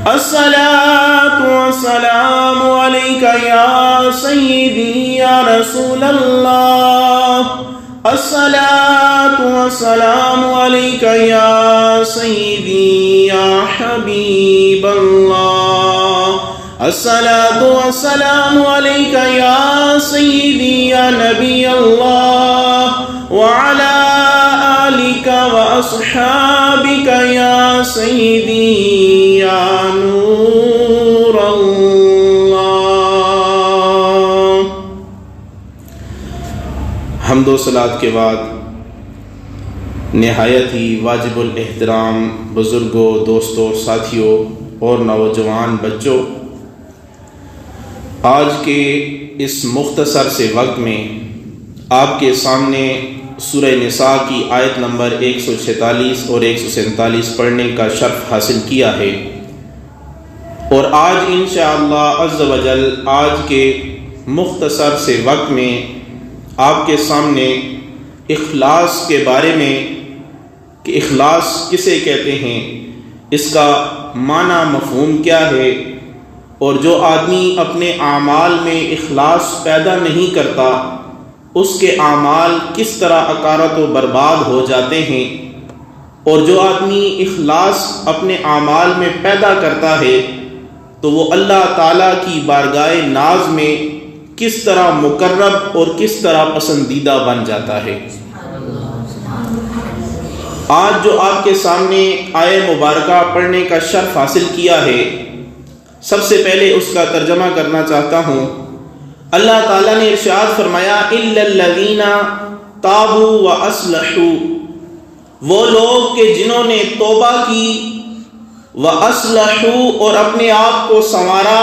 الصلاة والسلام عليك يا سيدي يا رسول الله. الصلاة والسلام عليك يا سيدي يا حبيب الله. الصلاة والسلام عليك يا سيدي يا نبي الله وعلى آلك وأصحابك يا سيدي يا نور الله. حمد و صلات کے بعد نہایت ہی واجب الاحترام بزرگوں، دوستوں، ساتھیوں اور نوجوان بچوں، آج کے اس مختصر سے وقت میں آپ کے سامنے سورہ نساء کی آیت نمبر 146 اور 147 پڑھنے کا شرف حاصل کیا ہے، اور آج انشاءاللہ عز و جل آج کے مختصر سے وقت میں آپ کے سامنے اخلاص کے بارے میں کہ اخلاص کسے کہتے ہیں، اس کا معنی مفہوم کیا ہے، اور جو آدمی اپنے اعمال میں اخلاص پیدا نہیں کرتا اس کے اعمال کس طرح اکارت و برباد ہو جاتے ہیں، اور جو آدمی اخلاص اپنے اعمال میں پیدا کرتا ہے تو وہ اللہ تعالیٰ کی بارگاہ ناز میں کس طرح مقرب اور کس طرح پسندیدہ بن جاتا ہے۔ آج جو آپ کے سامنے آیہ مبارکہ پڑھنے کا شرف حاصل کیا ہے، سب سے پہلے اس کا ترجمہ کرنا چاہتا ہوں۔ اللہ تعالیٰ نے ارشاد فرمایا اِلَّا الَّذِينَ تَابُوا وَأَصْلَحُوا، وہ لوگ کہ جنہوں نے توبہ کی، وَأَصْلَحُوا اور اپنے آپ کو سنوارا،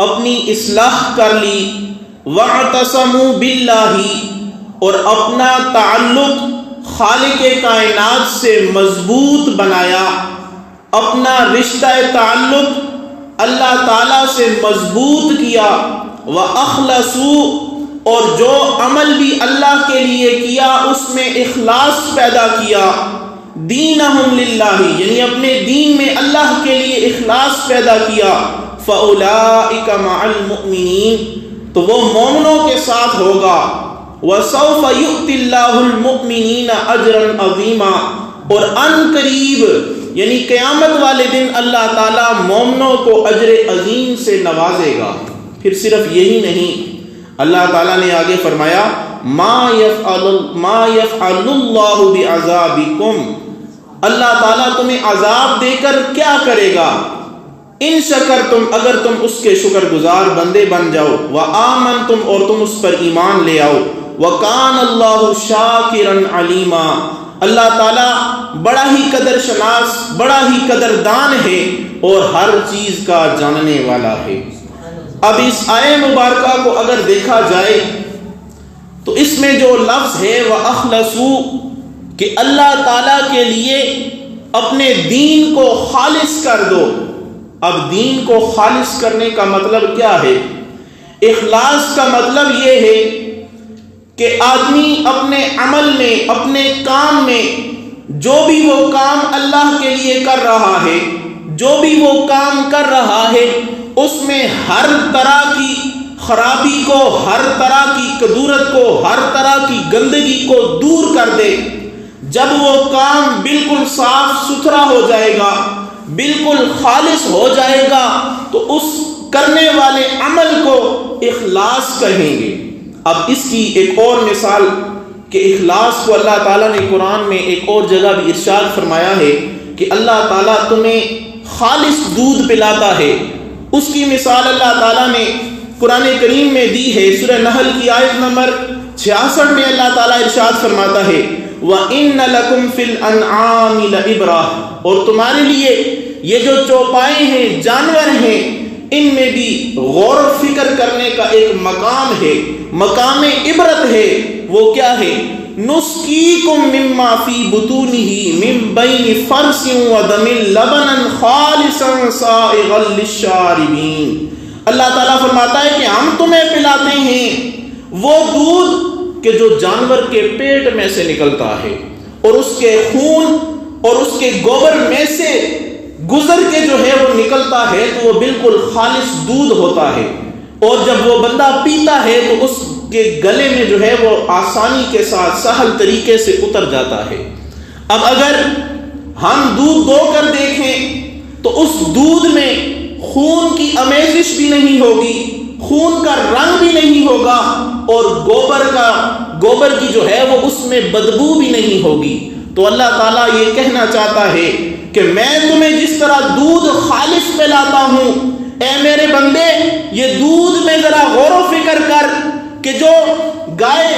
اپنی اصلاح کر لی، وَاعْتَصَمُوا بِاللَّهِ اور اپنا تعلق خالق کائنات سے مضبوط بنایا، اپنا رشتہ تعلق اللہ تعالیٰ سے مضبوط کیا، وَأَخْلَصُوا اور جو عمل بھی اللہ کے لیے کیا اس میں اخلاص پیدا کیا، دینہم للہ یعنی اپنے دین میں اللہ کے لیے اخلاص پیدا کیا، فَأُولَئِكَ مَعَ الْمُؤْمِنِينَ تو وہ مومنوں کے ساتھ ہوگا، وَسَوْفَ يُؤْتِ اللَّهُ الْمُؤْمِنِينَ أَجْرًا عَظِيمًا اور ان قریب یعنی قیامت والے دن اللہ تعالیٰ مومنوں کو اجر عظیم سے نوازے گا۔ پھر صرف یہی نہیں، اللہ تعالیٰ نے آگے فرمایا ما يفعل اللہ بعذابکم، اللہ تعالیٰ تمہیں عذاب دے کر کیا کرے گا، ان شکرتم اگر تم اس کے شکر گزار بندے بن جاؤ، وآمنتم اور تم اس پر ایمان لے آؤ، وکان اللہ شاکرا علیما اللہ تعالیٰ بڑا ہی قدر شناس، بڑا ہی قدردان ہے اور ہر چیز کا جاننے والا ہے۔ اب اس آیہ مبارکہ کو اگر دیکھا جائے تو اس میں جو لفظ ہے وَأَخْلَصُوا کہ اللہ تعالیٰ کے لیے اپنے دین کو خالص کر دو۔ اب دین کو خالص کرنے کا مطلب کیا ہے؟ اخلاص کا مطلب یہ ہے کہ آدمی اپنے عمل میں، اپنے کام میں جو بھی وہ کام اللہ کے لیے کر رہا ہے، جو بھی وہ کام کر رہا ہے اس میں ہر طرح کی خرابی کو، ہر طرح کی کدورت کو، ہر طرح کی گندگی کو دور کر دے۔ جب وہ کام بالکل صاف ستھرا ہو جائے گا، بالکل خالص ہو جائے گا تو اس کرنے والے عمل کو اخلاص کہیں گے۔ اب اس کی ایک اور مثال کہ اخلاص کو اللہ تعالیٰ نے قرآن میں ایک اور جگہ بھی ارشاد فرمایا ہے کہ اللہ تعالیٰ تمہیں خالص دودھ پلاتا ہے، اس کی مثال اللہ تعالیٰ نے قرآن کریم میں دی ہے۔ سورہ نحل کی آیت نمبر 66 میں اللہ تعالیٰ ارشاد فرماتا ہے وَإِنَّ لَكُمْ فِي الْأَنْعَامِ لَعِبْرَةً اور تمہارے لیے یہ جو چوپائے ہیں، جانور ہیں، ان میں بھی غور و فکر کرنے کا ایک مقام ہے، مقام عبرت ہے۔ وہ کیا ہے؟ نُسْقِيكُم مِّمَّا فِي بُطُونِهِ مِن بَيْنِ فَرْثٍ وَدَمٍ لَبَنًا خَالِصًا سَائِغًا لِلشَّارِبِينَ اللہ تعالیٰ فرماتا ہے کہ ہم تمہیں پلاتے ہیں وہ دودھ کہ جو جانور کے پیٹ میں سے نکلتا ہے، اور اس کے خون اور اس کے گوبر میں سے گزر کے جو ہے وہ نکلتا ہے تو وہ بالکل خالص دودھ ہوتا ہے، اور جب وہ بندہ پیتا ہے تو اس کے گلے میں جو ہے وہ آسانی کے ساتھ سہل طریقے سے اتر جاتا ہے۔ اب اگر ہم دودھ دو کر دیکھیں تو اس دودھ میں خون کی آمیزش بھی نہیں ہوگی، خون کا رنگ بھی نہیں ہوگا، اور گوبر کی جو ہے وہ اس میں بدبو بھی نہیں ہوگی۔ تو اللہ تعالیٰ یہ کہنا چاہتا ہے کہ میں تمہیں جس طرح دودھ خالص پلاتا ہوں، اے میرے بندے یہ دودھ میں ذرا غور و فکر کر کہ جو گائے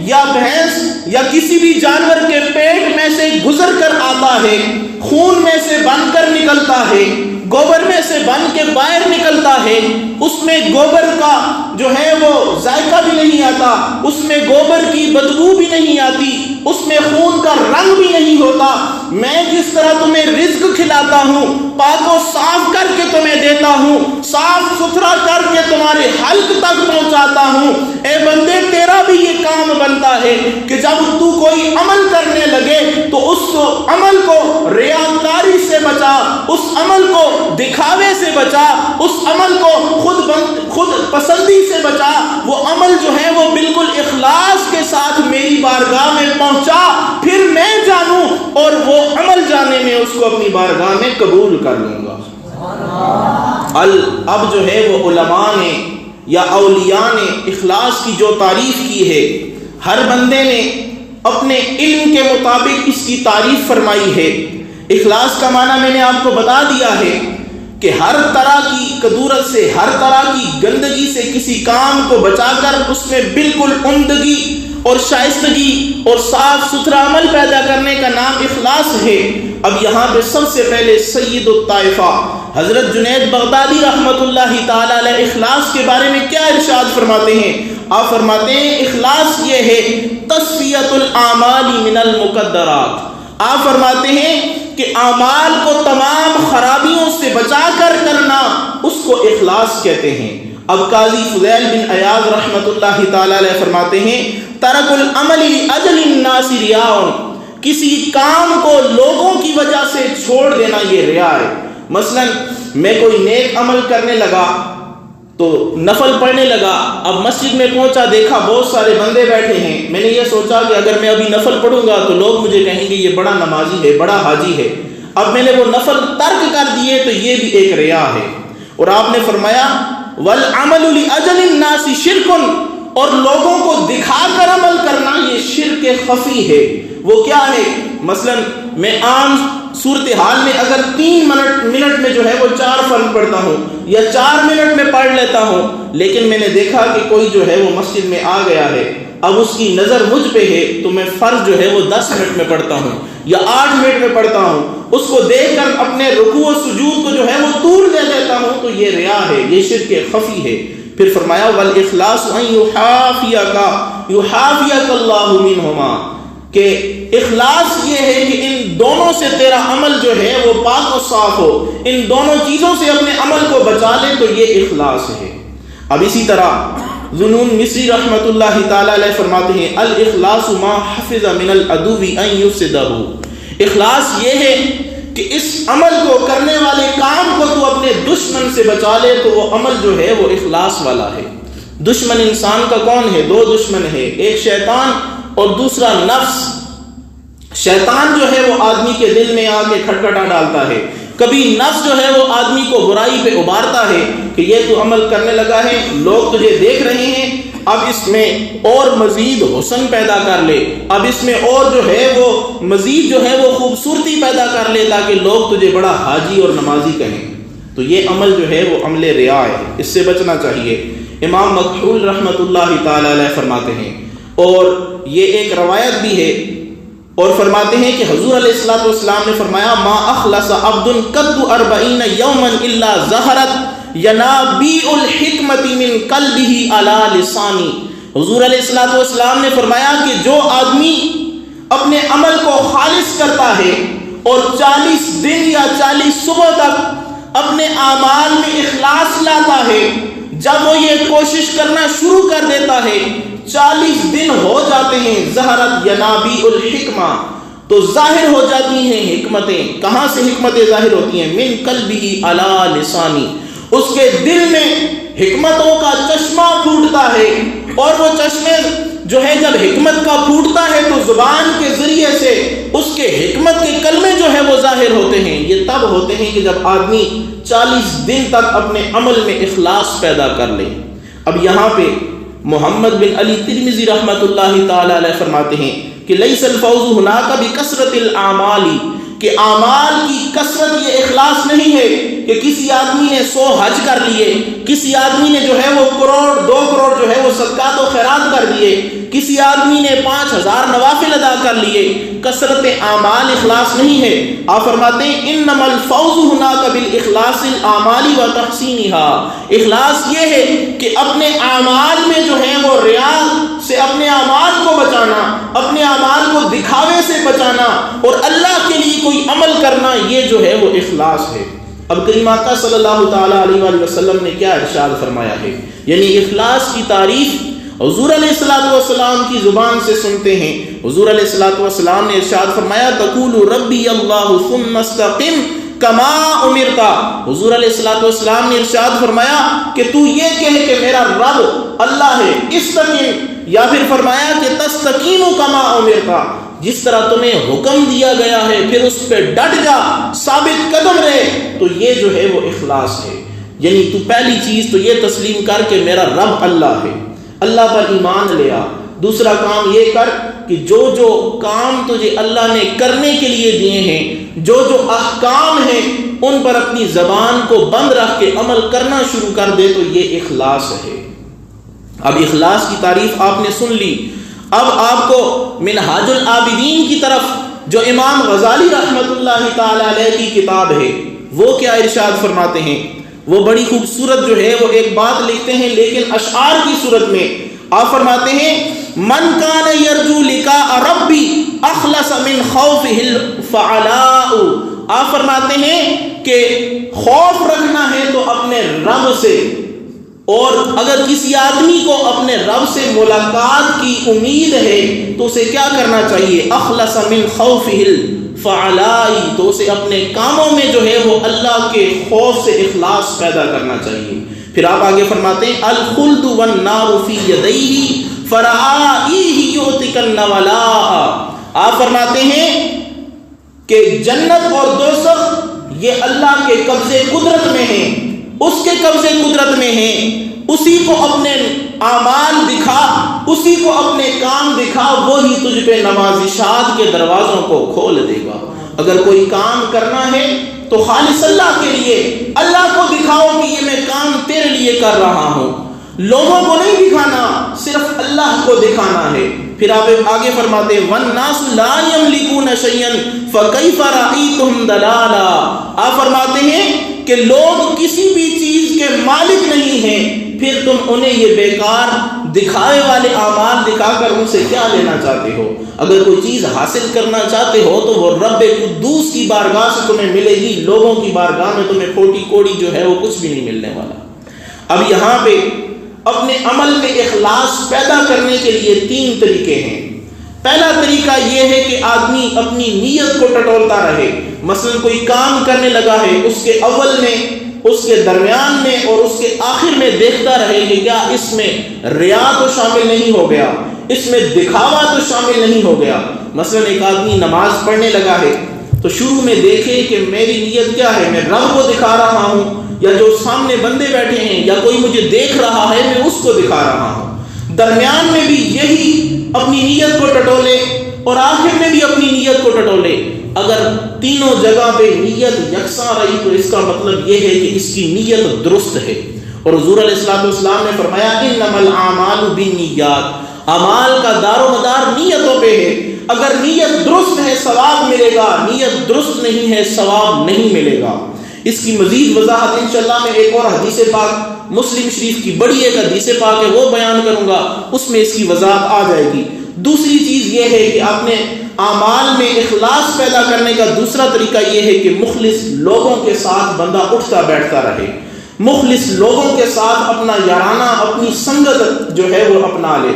یا بھینس یا کسی بھی جانور کے پیٹ میں سے گزر کر آتا ہے، خون میں سے بن کر نکلتا ہے، گوبر میں سے بن کے باہر نکلتا ہے، اس میں گوبر کا جو ہے وہ ذائقہ بھی نہیں آتا، اس میں گوبر کی بدبو بھی نہیں آتی، اس میں خون کا رنگ بھی نہیں ہوتا۔ میں جس طرح تمہیں رزق کھلاتا ہوں، پاک و صاف کر کے تمہیں دیتا ہوں، صاف ستھرا کر کے تمہارے حلق تک پہنچاتا ہوں، اے بندے تیرا بھی یہ کام بنتا ہے کہ جب تو کوئی عمل کرنے لگے تو اس عمل کو ریاکاری سے بچا، اس عمل کو دکھاوے سے بچا، اس عمل کو خود پسندی سے بچا، وہ عمل جو ہے وہ بالکل اخلاص کے ساتھ میری بارگاہ میں پہنچا، پھر میں جانوں اور وہ عمل جانے میں اس کو اپنی بارگاہ میں قبول کر لوں گا۔ اب جو ہے وہ علماء نے یا اولیاء نے اخلاص کی جو تعریف کی ہے، ہر بندے نے اپنے علم کے مطابق اس کی تعریف فرمائی ہے۔ اخلاص کا معنی میں نے آپ کو بتا دیا ہے کہ ہر طرح کی کدورت سے، ہر طرح کی گندگی سے کسی کام کو بچا کر اس میں بالکل عمدگی اور شائستگی اور صاف ستھرا عمل پیدا کرنے کا نام اخلاص ہے۔ اب یہاں پہ سب سے پہلے سید الطائفہ حضرت جنید بغدادی رحمت اللہ تعالی علیہ اخلاص کے بارے میں کیا ارشاد فرماتے ہیں؟ آپ فرماتے ہیں اخلاص یہ ہے تصفیۃ الاعمال من المقدرات۔ آپ فرماتے ہیں کہ اعمال کو تمام خرابیوں سے بچا کر کرنا، اس کو اخلاص کہتے ہیں۔ اب قاضی فضیل بن عیاض رحمت اللہ تعالی علیہ فرماتے ہیں ترک العمل لاجل الناس ریاء، کسی کام کو لوگوں کی وجہ سے چھوڑ دینا یہ ریا ہے۔ مثلا میں کوئی نیک عمل کرنے لگا تو نفل پڑھنے لگا، اب مسجد میں پہنچا، دیکھا بہت سارے بندے بیٹھے ہیں، میں نے یہ سوچا کہ اگر میں ابھی نفل پڑھوں گا تو لوگ مجھے کہیں گے یہ بڑا نمازی ہے، بڑا حاجی ہے، اب میں نے وہ نفل ترک کر دیے تو یہ بھی ایک ریا ہے۔ اور آپ نے فرمایا والعمل لاجل الناس شرک، اور لوگوں کو دکھا کر عمل کرنا یہ شرک خفی ہے۔ وہ کیا ہے؟ مثلا میں عام صورتحال میں اگر 3 منٹ میں جو ہے وہ 4 فرض پڑھتا ہوں یا 4 منٹ میں پڑھ لیتا ہوں، لیکن میں نے دیکھا کہ کوئی جو ہے وہ مسجد میں آ گیا ہے، اب اس کی نظر مجھ پہ ہے تو میں فرض جو ہے وہ 10 منٹ میں پڑھتا ہوں یا 8 منٹ میں پڑھتا ہوں، اس کو دیکھ کر اپنے رکوع و سجود کو جو ہے وہ طول دے دیتا ہوں، تو یہ ریا ہے، یہ شرک خفی ہے۔ پھر فرمایا والاخلاص ان یحافیک اللہ منہما، کہ اخلاص یہ ہے کہ ان دونوں سے تیرا عمل جو ہے وہ پاک و صاف ہو، ان دونوں چیزوں سے اپنے عمل کو بچا لے، تو یہ اخلاص ہے۔ اب اسی طرح ذنون مصری رحمت اللہ تعالی علیہ فرماتے ہیں الاخلاص ما حفظ من العدو ان یفسدہ، اخلاص یہ ہے کہ اس عمل کو کرنے والے کام کو تو اپنے دشمن سے بچا لے، تو وہ عمل جو ہے وہ اخلاص والا ہے۔ دشمن انسان کا کون ہے؟ 2 دشمن ہے، ایک شیطان اور دوسرا نفس۔ شیطان جو ہے وہ آدمی کے دل میں آ کے کھٹکھٹا ڈالتا ہے، کبھی نفس جو ہے وہ آدمی کو برائی پہ ابھارتا ہے کہ یہ تو عمل کرنے لگا ہے، لوگ تجھے دیکھ رہے ہیں، اب اس میں اور مزید حسن پیدا کر لے، اب اس میں اور جو ہے وہ مزید جو ہے وہ خوبصورتی پیدا کر لے تاکہ لوگ تجھے بڑا حاجی اور نمازی کہیں، تو یہ عمل جو ہے وہ عمل ریا ہے، اس سے بچنا چاہیے۔ امام مکحول رحمت اللہ تعالی علیہ فرماتے ہیں، اور یہ ایک روایت بھی ہے، اور فرماتے ہیں کہ حضور علیہ الصلوۃ والسلام نے فرمایا ما اخلص عبد قد 40 یوما الا ظہرت ینابیع الحکمت من قلبہ علی لسانی۔ حضور علیہ الصلوۃ والسلام نے فرمایا کہ جو آدمی اپنے عمل کو خالص کرتا ہے اور 40 دن یا 40 صبح تک اپنے اعمال میں اخلاص لاتا ہے، جب وہ یہ کوشش کرنا شروع کر دیتا ہے 40 دن ہو جاتے ہیں، ظہرت ینابیع الحکمہ، تو ظاہر ہو جاتی ہیں حکمتیں. کہاں سے حکمتیں ظاہر ہوتی ہیں؟ من قلبہ علی لسانی، اس کے دل میں حکمتوں کا چشمہ پھوٹتا ہے. اور وہ چشمے جو ہے جب حکمت کا پھوٹتا ہے تو زبان کے ذریعے سے اس کے حکمت کے کلمے جو ہے وہ ظاہر ہوتے ہیں. یہ تب ہوتے ہیں کہ جب آدمی 40 دن تک اپنے عمل میں اخلاص پیدا کر لے. اب یہاں پہ محمد بن علی ترمذی رحمۃ اللہ تعالی علیہ فرماتے ہیں کہ لیس الفوز ہناک بکثرت الاعمال، کہ اعمال کی کثرت یہ اخلاص نہیں ہے کہ کسی آدمی نے 100 حج کر لیے، کسی آدمی نے جو ہے وہ 1 کروڑ 2 کروڑ جو ہے وہ صدقات و خیرات کر دیے، کسی آدمی نے 5000 نوافل ادا کر لیے. کثرت اعمال اخلاص نہیں ہے. آپ فرماتے ہیں انما الفوز هناك بالاخلاص الاعمال وتحسینها، اخلاص یہ ہے کہ اپنے اعمال میں جو ہے وہ ریا سے اپنے اعمال کو بچانا، اپنے اعمال کو دکھاوے سے بچانا اور اللہ کے لیے کوئی عمل کرنا، یہ جو ہے وہ اخلاص ہے. اب کریم آقا صلی اللہ تعالی علیہ وآلہ وسلم نے کیا ارشاد فرمایا ہے؟ یعنی اخلاص کی تعریف حضور علیہ الصلوۃ والسلام کی زبان سے سنتے ہیں. حضور علیہ الصلوۃ والسلام نے ارشاد فرمایا تقول ربی اللہ ثم استقم کما امرت. حضور علیہ الصلوۃ والسلام نے ارشاد فرمایا کہ تو یہ کہے کہ میرا رب اللہ ہے، استقم، یا پھر فرمایا کہ تستقیم کما امرت، جس طرح تمہیں حکم دیا گیا ہے پھر اس پہ ڈٹ جا، ثابت قدم رہے. تو یہ جو ہے وہ اخلاص ہے. یعنی تو پہلی چیز تو یہ تسلیم کر کہ میرا رب اللہ ہے، اللہ پر ایمان لے آ. دوسرا کام یہ کر کہ جو جو کام تجھے اللہ نے کرنے کے لیے دیے ہیں، جو جو احکام ہیں، ان پر اپنی زبان کو بند رکھ کے عمل کرنا شروع کر دے. تو یہ اخلاص ہے. اب اخلاص کی تعریف آپ نے سن لی. اب آپ کو منہاج العابدین کی طرف جو امام غزالی رحمۃ اللہ تعالی علیہ کی کتاب ہے، وہ کیا ارشاد فرماتے ہیں؟ وہ بڑی خوبصورت جو ہے وہ ایک بات لکھتے ہیں لیکن اشعار کی صورت میں. آپ فرماتے ہیں من کان یرجو لقاء ربی اخلص من خوفہ الفعلاء. آپ فرماتے ہیں کہ خوف رکھنا ہے تو اپنے رب سے، اور اگر کسی آدمی کو اپنے رب سے ملاقات کی امید ہے تو اسے کیا کرنا چاہیے؟ اخلص من خوفہ الفعلاء، تو اسے اپنے کاموں میں جو ہے وہ اللہ کے خوف سے اخلاص پیدا کرنا چاہیے. پھر آپ آگے فرماتے ہیں الخلد والنار فی یدیہ فرآئیہ یؤتک النولاء. آپ فرماتے ہیں کہ جنت اور دوزخ یہ اللہ کے قبضے قدرت میں ہیں، اس کے قبضے قدرت میں ہیں. اسی کو اپنے اعمال دکھا، اسی کو اپنے کام دکھا، وہی تجھ پہ نوازشات کے دروازوں کو کھول دے گا. اگر کوئی کام کرنا ہے تو خالص اللہ کے لیے، اللہ کو دکھاؤ کہ یہ میں کام تیرے لیے کر رہا ہوں. لوگوں کو نہیں دکھانا، صرف اللہ کو دکھانا ہے. پھر آپ آگے فرماتے ہیں وَالنَّاسُ لَا يَمْلِكُونَ شَيْئًا فَكَيْفَ رَأَيْتُمْ دَلَالًا. آپ فرماتے ہیں کہ لوگ کسی بھی چیز کے مالک نہیں ہیں، پھر تم انہیں یہ بیکار دکھائے والے اعمال دکھا کر ان سے کیا لینا چاہتے ہو؟ اگر کوئی چیز حاصل کرنا چاہتے ہو تو وہ رب قدوس کی بارگاہ سے تمہیں ملے گی، لوگوں کی بارگاہ میں تمہیں کھوٹی کوڑی جو ہے وہ کچھ بھی نہیں ملنے والا. اب یہاں پہ اپنے عمل میں اخلاص پیدا کرنے کے لیے 3 طریقے ہیں. پہلا طریقہ یہ ہے کہ آدمی اپنی نیت کو ٹٹولتا رہے. مثلا کوئی کام کرنے لگا ہے، اس کے اول میں، اس کے درمیان میں اور اس کے آخر میں دیکھتا رہے کہ کیا اس میں ریا تو شامل نہیں ہو گیا، اس میں دکھاوا تو شامل نہیں ہو گیا. مثلا ایک آدمی نماز پڑھنے لگا ہے تو شروع میں دیکھے کہ میری نیت کیا ہے، میں رب کو دکھا رہا ہوں یا جو سامنے بندے بیٹھے ہیں یا کوئی مجھے دیکھ رہا ہے میں اس کو دکھا رہا ہوں. درمیان میں بھی یہی اپنی نیت کو ٹٹولے اور آخر میں بھی اپنی نیت کو ٹٹولے. اگر تینوں جگہ پہ نیت یکساں رہی تو اس کا مطلب یہ ہے کہ اس کی نیت درست ہے. اور حضور علیہ الصلوۃ والسلام نے فرمایا انما الاعمال بالنیات، اعمال کا دار و مدار نیتوں پہ ہے. اگر نیت درست ہے ثواب ملے گا، نیت درست نہیں ہے ثواب نہیں ملے گا. اس کی مزید وضاحت انشاءاللہ میں ایک اور حدیث پاک مسلم شریف کی بڑی ایک حدیث پاک ہے وہ بیان کروں گا، اس میں اس کی وضاحت آ جائے گی. دوسری چیز یہ ہے کہ اپنے اعمال میں اخلاص پیدا کرنے کا دوسرا طریقہ یہ ہے کہ مخلص لوگوں کے ساتھ بندہ اٹھتا بیٹھتا رہے. مخلص لوگوں کے ساتھ اپنا یارانہ، اپنی سنگت جو ہے وہ اپنا لے.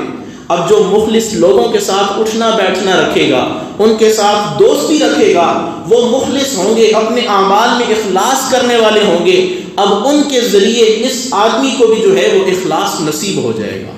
اب جو مخلص لوگوں کے ساتھ اٹھنا بیٹھنا رکھے گا، ان کے ساتھ دوستی رکھے گا، وہ مخلص ہوں گے، اپنے اعمال میں اخلاص کرنے والے ہوں گے، اب ان کے ذریعے اس آدمی کو بھی جو ہے وہ اخلاص نصیب ہو جائے گا۔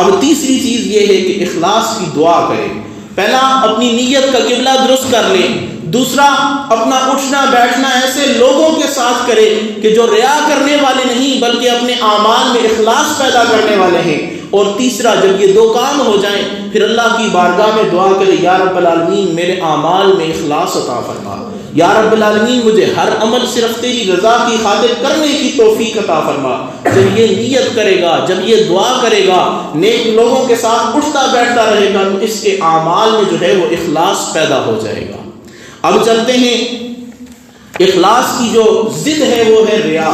اب تیسری چیز یہ ہے کہ اخلاص کی دعا کرے۔ پہلا اپنی نیت کا قبلہ درست کر لے، دوسرا اپنا اٹھنا بیٹھنا ایسے لوگوں کے ساتھ کرے کہ جو ریا کرنے والے نہیں بلکہ اپنے اعمال میں اخلاص پیدا کرنے والے ہیں، اور تیسرا جب یہ دو کام ہو جائیں پھر اللہ کی بارگاہ میں دعا کرے، یا رب العالمین میرے اعمال میں اخلاص عطا فرما، یا رب العالمین مجھے ہر عمل صرف تیری رضا کی خاطر کرنے کی توفیق عطا فرما۔ جب یہ نیت کرے گا، جب یہ دعا کرے گا، نیک لوگوں کے ساتھ اٹھتا بیٹھتا رہے گا، تو اس کے اعمال میں جو ہے وہ اخلاص پیدا ہو جائے گا۔ اب چلتے ہیں، اخلاص کی جو ضد ہے وہ ہے ریا،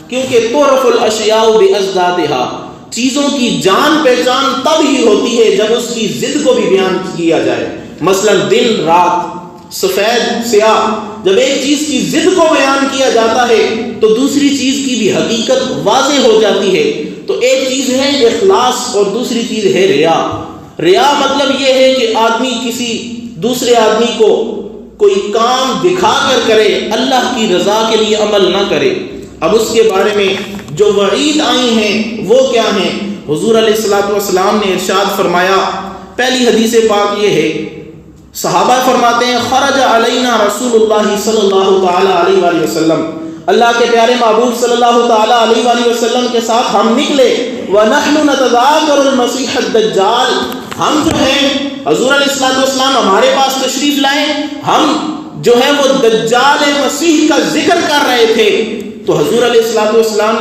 کیونکہ تعرف الاشیاء بازدادها، چیزوں کی جان پہچان تب ہی ہوتی ہے جب اس کی ضد کو بھی بیان کیا جائے۔ مثلا دن رات، سفید سیاہ، جب ایک چیز کی ضد کو بیان کیا جاتا ہے تو دوسری چیز کی بھی حقیقت واضح ہو جاتی ہے۔ تو ایک چیز ہے اخلاص اور دوسری چیز ہے ریا۔ ریا مطلب یہ ہے کہ آدمی کسی دوسرے آدمی کو کوئی کام دکھا کر کرے، اللہ کی رضا کے لیے عمل نہ کرے۔ اب اس کے بارے میں جو وعید آئی ہیں وہ کیا ہیں؟ حضور علیہ الصلوۃ والسلام نے ارشاد فرمایا، پہلی حدیث پاک یہ ہے، صحابہ فرماتے ہیں خرج علینا رسول اللہ صلی اللہ تعالی علیہ وآلہ وسلم، اللہ کے پیارے محبوب صلی اللہ تعالی علیہ وآلہ وسلم کے ساتھ ہم نکلے، وَنَحْنُ نَتَذَاكَرُ الْمَسِيحَ الدَّجَّالِ، ہم جو ہیں حضور علیہ الصلوۃ والسلام ہمارے پاس تشریف لائے، ہم جو ہے وہ دجال مسیح کا ذکر کر رہے تھے۔ تو حضور علیہ الصلوۃ والسلام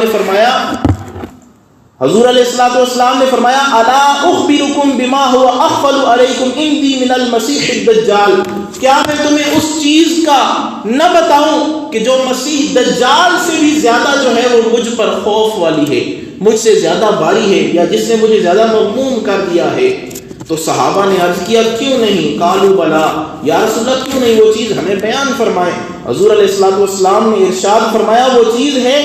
نے فرمایا الا اخبرکم بما هو اخفل علیکم عندی من المسیح الدجال، کیا میں تمہیں اس چیز کا نہ بتاؤں کہ جو مسیح دجال سے بھی زیادہ جو ہے وہ مجھ پر خوف والی ہے، مجھ سے زیادہ باری ہے، یا جس نے مجھے زیادہ مغموم کر دیا ہے؟ تو صحابہ نے عرض کیا کیوں نہیں؟ قالوا بلا، یا رسول اللہ کیوں نہیں، وہ چیز ہمیں بیان فرمائیں۔ حضور علیہ الصلوۃ والسلام نے ارشاد فرمایا وہ چیز ہے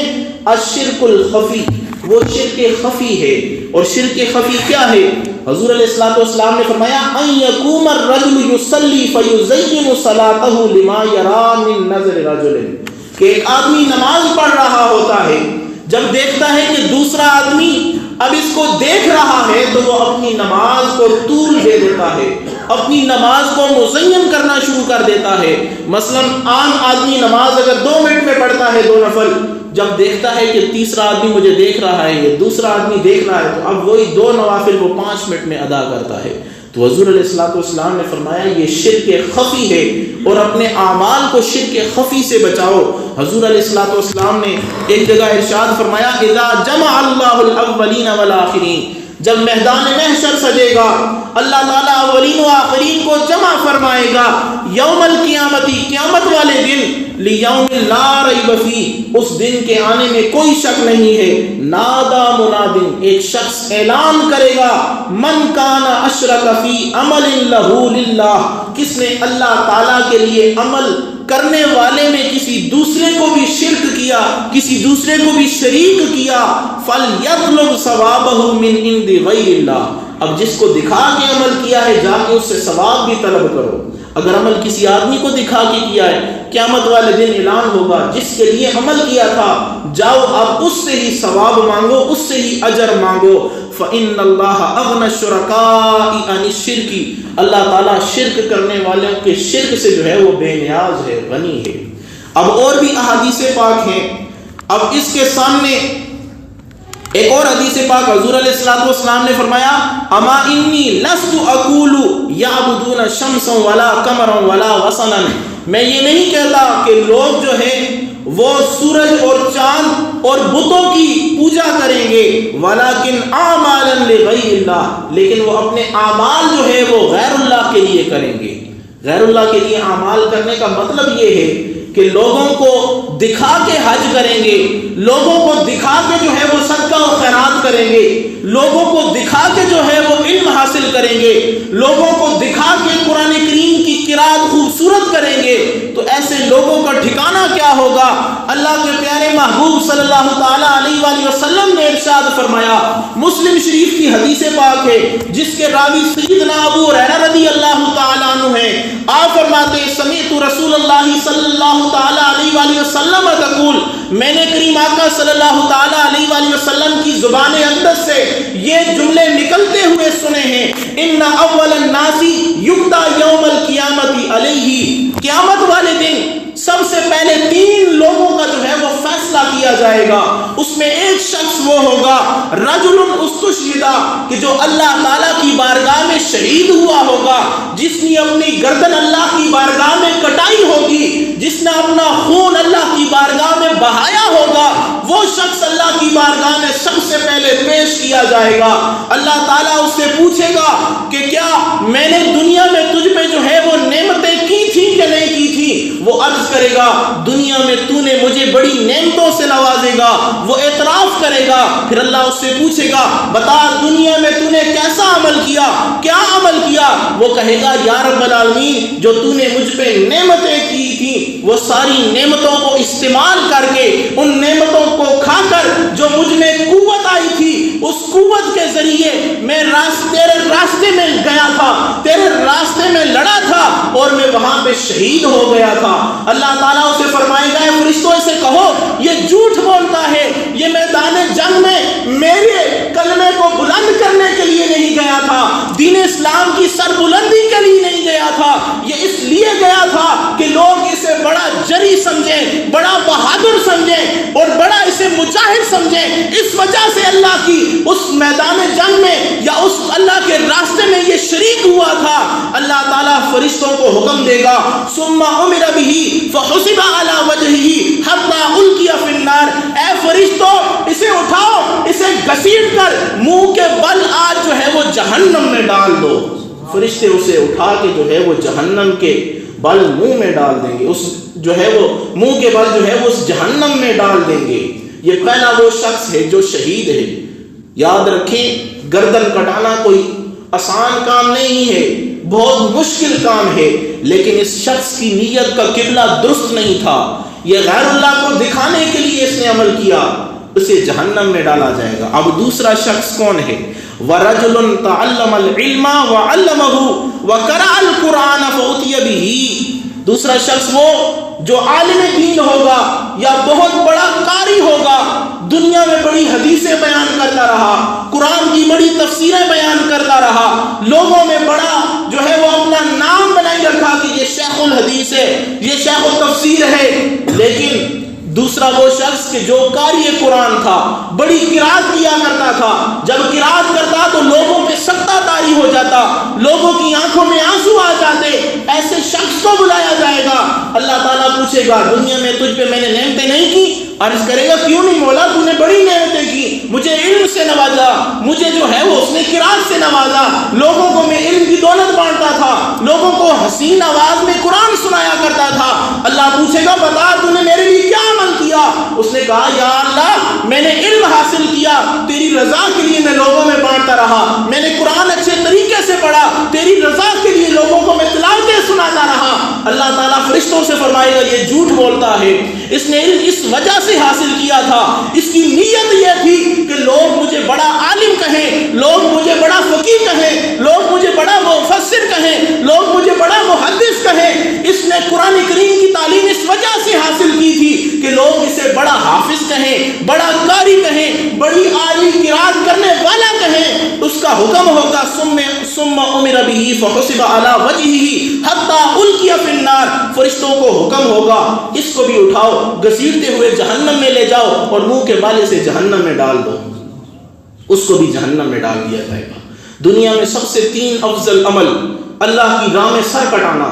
الشرک الخفی، وہ شرک خفی ہے۔ اور شرک خفی کیا ہے؟ حضور علیہ الصلوۃ والسلام نے فرمایا ان یقوم الرجل یصلی فیزین صلاته لما یرا من نظر رجل، کہ ایک آدمی نماز پڑھ رہا ہوتا ہے، جب دیکھتا ہے کہ دوسرا آدمی اب اس کو دیکھ رہا ہے تو وہ اپنی نماز کو طول دے دیتا ہے، اپنی نماز کو مزین کرنا شروع کر دیتا ہے۔ مثلا عام آدمی نماز اگر 2 منٹ میں پڑھتا ہے 2 نفل، جب دیکھتا ہے کہ تیسرا آدمی مجھے دیکھ رہا ہے، یہ دوسرا آدمی دیکھ رہا ہے، تو اب وہی 2 نوافل وہ 5 منٹ میں ادا کرتا ہے۔ تو حضور علیہ الصلوۃ والسلام نے فرمایا یہ شرک خفی ہے، اور اپنے اعمال کو شرک خفی سے بچاؤ۔ حضور علیہ الصلوۃ والسلام نے ایک جگہ ارشاد فرمایا اذا جمع اللہ الاولین والآخرین، جب میدان محشر سجے گا اللہ تعالیٰ اولین و آخرین کو جمع فرمائے گا، یوم القیامتی، قیامت والے دن، لیوم لا ریب فیہ، اس دن کے آنے میں کوئی شک نہیں ہے، نادا منادن، ایک شخص اعلان کرے گا، من کان اشرک فی عمل لہ للہ، کس نے اللہ تعالیٰ کے لیے عمل کرنے والے میں کسی دوسرے کو بھی شرک کیا، کسی دوسرے کو بھی شریک کیا، فَلْيَطْلُبْ ثَوَابَهُ مِنْ عِنْدِ غَيْرِ اللَّهِ، اب جس کو دکھا کے عمل کیا ہے جا کے اس سے ثواب بھی طلب کرو۔ اگر عمل کسی آدمی کو دکھا کے کیا ہے، قیامت والے دن اعلان ہوگا جس کے لیے عمل کیا تھا جاؤ اب اس سے ہی ثواب مانگو، اس سے ہی اجر مانگو۔ فَإِنَّ اللَّهَ أَغْنَى الشُّرَكَاءِ عَنِ الشِّرْكِ، اللہ تعالیٰ شرک کرنے والوں کے شرک سے جو ہے وہ بے نیاز ہے، غنی ہے۔ اب اور بھی احادیث پاک ہیں، اب اس کے سامنے ایک اور حدیث پاک حضور علیہ الصلوۃ والسلام نے فرمایا اما انی لست اقول یعبدون شمسا ولا قمرا ولا وثنا، میں یہ نہیں کہتا کہ لوگ جو ہیں وہ سورج اور چاند اور بتوں کی پوجا کریں گے، ولیکن اعمالا لغیر اللہ، لیکن وہ اپنے اعمال جو ہے وہ غیر اللہ کے لیے کریں گے۔ غیر اللہ کے لیے اعمال کرنے کا مطلب یہ ہے کہ لوگوں کو دکھا کے حج کریں گے، لوگوں کو دکھا کے جو ہے وہ صدقہ و خیرات کریں گے، لوگوں کو دکھا دکھا کے جو ہے وہ علم حاصل کریں گے، لوگوں کو دکھا کے قرآن کریم کی قرات خوبصورت کریں گے، تو ایسے لوگوں کا ٹھکانہ کیا ہوگا؟ اللہ کے پیارے محبوب صلی اللہ تعالی علیہ وآلہ وسلم نے ارشاد فرمایا، مسلم شریف کی حدیث پاک ہے جس کے راوی سیدنا ابو ہریرہ رضی اللہ تعالی عنہ ہیں، آپ فرماتے سمعت رسول اللہ صلی اللہ تعالی علیہ وآلہ وسلم تقول، میں نے کریم آقا صلی اللہ تعالی علیہ وآلہ وسلم کی زبان اقدس سے یہ جملے نکلتے ہوئے سنے ہیں، ان اول الناس یقضی یوم القیامت علیہ، قیامت والے دن سب سے پہلے 3 لوگوں کا جو ہے وہ فیصلہ کیا جائے گا، اس میں ایک شخص وہ ہوگا رجل استشہد، کہ جو اللہ تعالیٰ کی بارگاہ میں شہید ہوا ہوگا، جس نے اپنی گردن اللہ کی بارگاہ میں کٹائی ہوگی، جس نے اپنا خون اللہ کی بارگاہ میں بہایا ہوگا، وہ شخص اللہ کی بارگاہ میں سب سے پہلے پیش کیا جائے گا۔ اللہ تعالیٰ اس سے پوچھے گا کہ کیا میں نے دنیا میں تجھ پہ جو ہے وہ نعمتیں کی تھی کہ نہیں کی تھی؟ وہ عرض کرے گا دنیا میں تو نے مجھے بڑی نعمتوں سے نوازے گا، وہ اعتراف کرے گا، پھر اللہ اس سے پوچھے گا بتا دنیا میں تو نے کیسا عمل کیا، کیا عمل کیا؟ وہ کہے گا یا رب العالمین جو تو نے مجھ پہ نعمتیں کی تھی وہ ساری نعمتوں کو استعمال کر کے، ان نعمتوں کو کھا کر جو مجھ میں قوت آئی تھی، اس قوت کے ذریعے میں تیرے راستے میں گیا تھا، تیرے راستے میں لڑا تھا اور میں وہاں پہ شہید ہو گیا تھا۔ اللہ تعالیٰ اسے فرمائے گا اے فرشتوں سے کہو یہ جھوٹ بولتا ہے، یہ میدان جنگ میں میرے کلمے کو بلند کرنے کے لیے نہیں گیا تھا، دین اسلام کی سربلندی کے لیے نہیں گیا تھا، یہ اس لیے گیا تھا کہ لوگ اسے بڑا جری سمجھیں، بڑا بہادر سمجھیں اور بڑا اسے مجاہد سمجھیں۔ اس وجہ سے اللہ کی اس میدان جنگ میں یا اس اللہ کے راستے میں یہ شریک ہوا تھا۔ اللہ تعالیٰ فرشتوں کو حکم دے گا ثم امر به فحسب على وجهه حتى القي في النار، اے فرشتوں اسے اٹھاؤ، اسے گھسیٹ کر منہ کے بل آج جو ہے وہ جہنم میں ڈال دو۔ فرشتے اسے اٹھا کے جو ہے وہ جہنم کے بل منہ میں ڈال دیں گے، اس جو ہے وہ منہ کے بل جو ہے وہ اس جہنم میں ڈال دیں گے۔ یہ پہلا وہ شخص ہے جو شہید ہے۔ یاد رکھیں گردن کٹانا کوئی آسان کام نہیں ہے، بہت مشکل کام ہے، لیکن اس شخص کی نیت کا قبلہ درست نہیں تھا، یہ غیر اللہ کو دکھانے کے لیے اس نے عمل کیا، اسے جہنم میں ڈالا جائے گا۔ اب دوسرا شخص کون ہے؟ وَرَجُلٌ تَعَلَّمَ الْعِلْمَ وَعَلَّمَهُ وَقَرَأَ الْقُرْآنَ فَأُوتِيَ بِهِ، دوسرا شخص وہ جو عالم دین ہوگا یا بہت بڑا قاری ہوگا، دنیا میں بڑی حدیثیں بیان کرتا رہا، قرآن کی بڑی تفسیریں بیان کرتا رہا، لوگوں میں بڑا جو ہے وہ اپنا نام بنائی رکھا کہ یہ شیخ الحدیث ہے، یہ شیخ التفسیر ہے، لیکن دوسرا وہ شخص کہ جو قاری قرآن تھا، بڑی قرات کیا کرتا تھا، جب قرات کرتا تو لوگوں پہ سکتہ طاری ہو جاتا، لوگوں کی آنکھوں میں آنسو آ جاتے، ایسے شخص کو بلایا جائے گا۔ اللہ تعالیٰ پوچھے گا دنیا میں تجھ پہ میں نے نعمتیں نہیں کی؟ عرض کرے گا کیوں نہیں مولا، تو نے بڑی نعمتیں کی، مجھے علم سے نوازا، مجھے جو ہے وہ اس نے قرات سے نوازا، لوگوں کو میں علم کی دولت بانٹتا تھا، لوگوں کو حسین آواز میں قرآن سنایا کرتا تھا۔ اللہ پوچھے گا بتا تو نے میرے لیے کیا عمل کیا؟ اس نے کہا یا اللہ میں نے علم حاصل کیا، تیری رضا کے لیے میں لوگوں میں بانٹتا رہا، میں نے قرآن اچھے طریقے سے پڑھا، تیری رضا کے لیے لوگوں کو میں تلاوتیں سناتا رہا۔ اللہ تعالیٰ فرشتوں سے فرمائے گا یہ جھوٹ بولتا ہے، اس نے علم اس وجہ سے حاصل کیا تھا، اس کی نیت یہ تھی کہ لوگ مجھے بڑا عالم کہیں، لوگ مجھے بڑا فقیہ کہیں، لوگ مجھے بڑا مفسر کہیں، لوگ مجھے بڑا محدث کہیں۔ اس نے قرآن کریم کی تعلیم اس وجہ سے حاصل کی تھی کہ لوگ اسے بڑا حافظ کہیں، بڑا قاری کہیں، بڑی عالی قرات کرنے والا کہیں۔ اس کا حکم ہوگا ثم امر به فحسب على وجهه حتى القي في النار، فرشتوں کو حکم ہوگا اس کو بھی اٹھاؤ، گھسیٹتے ہوئے جہنم میں لے جاؤ اور منہ کے بالے سے جہنم میں ڈال دو، اس کو بھی جہنم میں ڈال دیا جائے گا۔ دنیا میں سب سے 3 افضل عمل اللہ کی راہ میں سر کٹانا،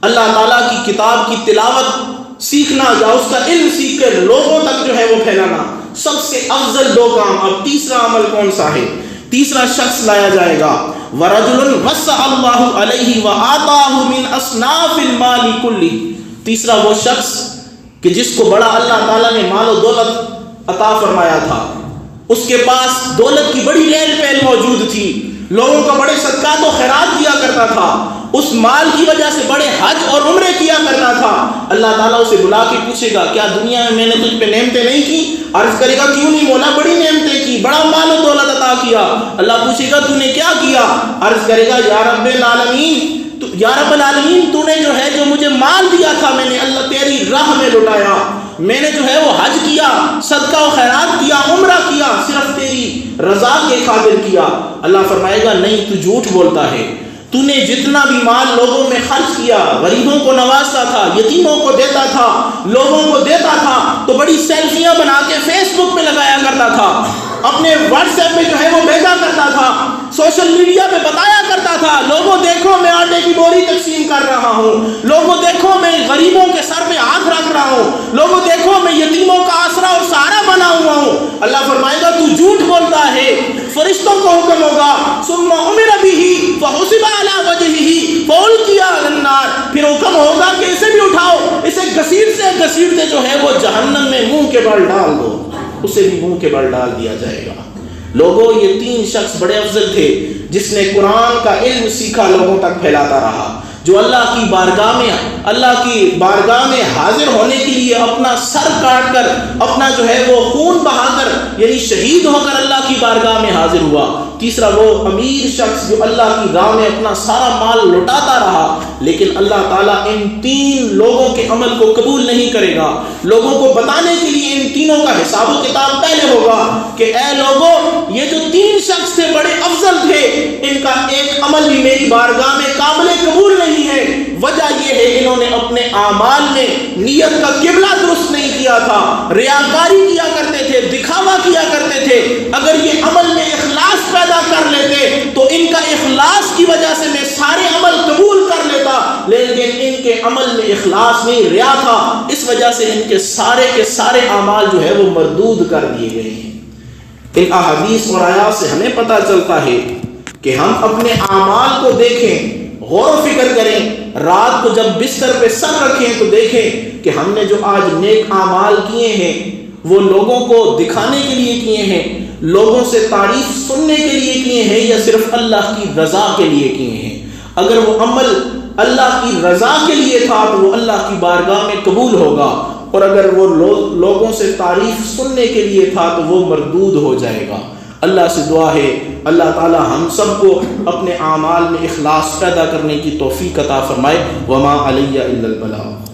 اللہ تعالیٰ کی کتاب کی تلاوت سیکھنا یا اس کا علم سیکھ کر لوگوں تک جو ہے وہ پھیلانا، سب سے افضل 2 کام۔ اب تیسرا عمل کون سا ہے؟ تیسرا شخص لایا جائے گا وَرَجُلٌ وَسَّعَ اللَّهُ عَلَيْهِ وَآتَاهُ مِنْ أَصْنَافِ الْمَالِ كُلِّهِ، تیسرا وہ شخص کہ جس کو بڑا اللہ تعالیٰ نے مال و دولت عطا فرمایا تھا، اس کے پاس دولت کی بڑی ریل پیل موجود تھی، لوگوں کا بڑے صدقات و خیرات کیا کرتا تھا، اس مال کی وجہ سے بڑے حج اور عمرے کیا کرتا تھا۔ اللہ تعالیٰ اسے بلا کے پوچھے گا کیا دنیا میں نے تجھ پہ نعمتیں نہیں کی؟ عرض کرے گا کیوں نہیں مولا، بڑی نعمتیں کی، بڑا مال و دولت عطا کیا۔ اللہ پوچھے گا تو نے کیا کیا؟ عرض کرے گا یا رب العالمین، یا رب العالمین تو نے جو ہے جو مجھے مال دیا تھا میں نے اللہ تیری راہ میں لٹایا، میں نے جو ہے وہ حج کیا، صدقہ و خیرات کیا، عمرہ کیا، صرف تیری رضا کے خاطر کیا۔ اللہ فرمائے گا نہیں، تو جھوٹ بولتا ہے، تو نے جتنا بھی مال لوگوں میں خرچ کیا، غریبوں کو نوازتا تھا، یتیموں کو دیتا تھا، لوگوں کو دیتا تھا، تو بڑی سیلفیاں بنا کے فیس بک پہ لگایا کرتا تھا، اپنے واٹس ایپ میں جو ہے وہ بھیجا کرتا تھا، سوشل میڈیا پہ بتایا کرتا تھا لوگوں دیکھو میں آٹے کی بوری تقسیم کر رہا ہوں، لوگوں دیکھو میں غریبوں کے سر پہ ہاتھ رکھ رہا ہوں، لوگوں دیکھو میں یتیموں کا آسرا اور سہارا بنا ہوا ہوں۔ اللہ فرمائے گا تو جھوٹ بولتا ہے، فرشتوں کو حکم ہوگا ثم امر به فحسب على وجهه فالقي على النار، پھر حکم ہوگا کہ اسے بھی اٹھاؤ، اسے گھسیٹتے جو ہے وہ جہنم میں منہ کے بل ڈال دو، اسے بھی منہ کے بل ڈال دیا جائے گا۔ لوگوں یہ تین شخص بڑے افضل تھے، جس نے قرآن کا علم سیکھا لوگوں تک پھیلاتا رہا، جو اللہ کی بارگاہ میں حاضر ہونے کے لیے اپنا سر کاٹ کر، اپنا جو ہے وہ خون بہا کر، یعنی شہید ہو کر اللہ کی بارگاہ میں حاضر ہوا۔ تیسرا وہ امیر شخص جو اللہ کی راہ میں اپنا سارا مال لٹاتا رہا، لیکن اللہ تعالیٰ ان تین لوگوں کے عمل کو قبول نہیں کرے گا۔ لوگوں کو بتانے کے لیے ان تینوں کا حساب و کتاب پہلے ہوگا کہ اے لوگوں، یہ جو تین شخص تھے بڑے افضل تھے، ان کا ایک عمل بھی میری بارگاہ میں قابل قبول نہیں ہے۔ وجہ یہ ہے انہوں نے اپنے اعمال میں نیت کا قبلہ درست نہیں کیا تھا، ریاکاری کیا کرتے تھے، دکھاوا کیا کرتے تھے۔ اگر یہ عمل میں اخلاص پیدا کر لیتے تو ان کا اخلاص کی وجہ سے میں سارے عمل قبول کر لیتا، لیکن ان کے عمل میں اخلاص نہیں، ریا تھا، اس وجہ سے ان کے سارے اعمال جو ہے وہ مردود کر دیے گئے ہیں۔ ان احادیث اور آیات سے ہمیں پتہ چلتا ہے کہ ہم اپنے اعمال کو دیکھیں، غور و فکر کریں، رات کو جب بستر پہ سر رکھیں تو دیکھیں کہ ہم نے جو آج نیک اعمال کیے ہیں وہ لوگوں کو دکھانے کے لیے کیے ہیں، لوگوں سے تعریف سننے کے لیے کیے ہیں، یا صرف اللہ کی رضا کے لیے کیے ہیں۔ اگر وہ عمل اللہ کی رضا کے لیے تھا تو وہ اللہ کی بارگاہ میں قبول ہوگا، اور اگر وہ لوگوں سے تعریف سننے کے لیے تھا تو وہ مردود ہو جائے گا۔ اللہ سے دعا ہے اللہ تعالی ہم سب کو اپنے اعمال میں اخلاص پیدا کرنے کی توفیق عطا فرمائے۔ وما علی الا البلاغ۔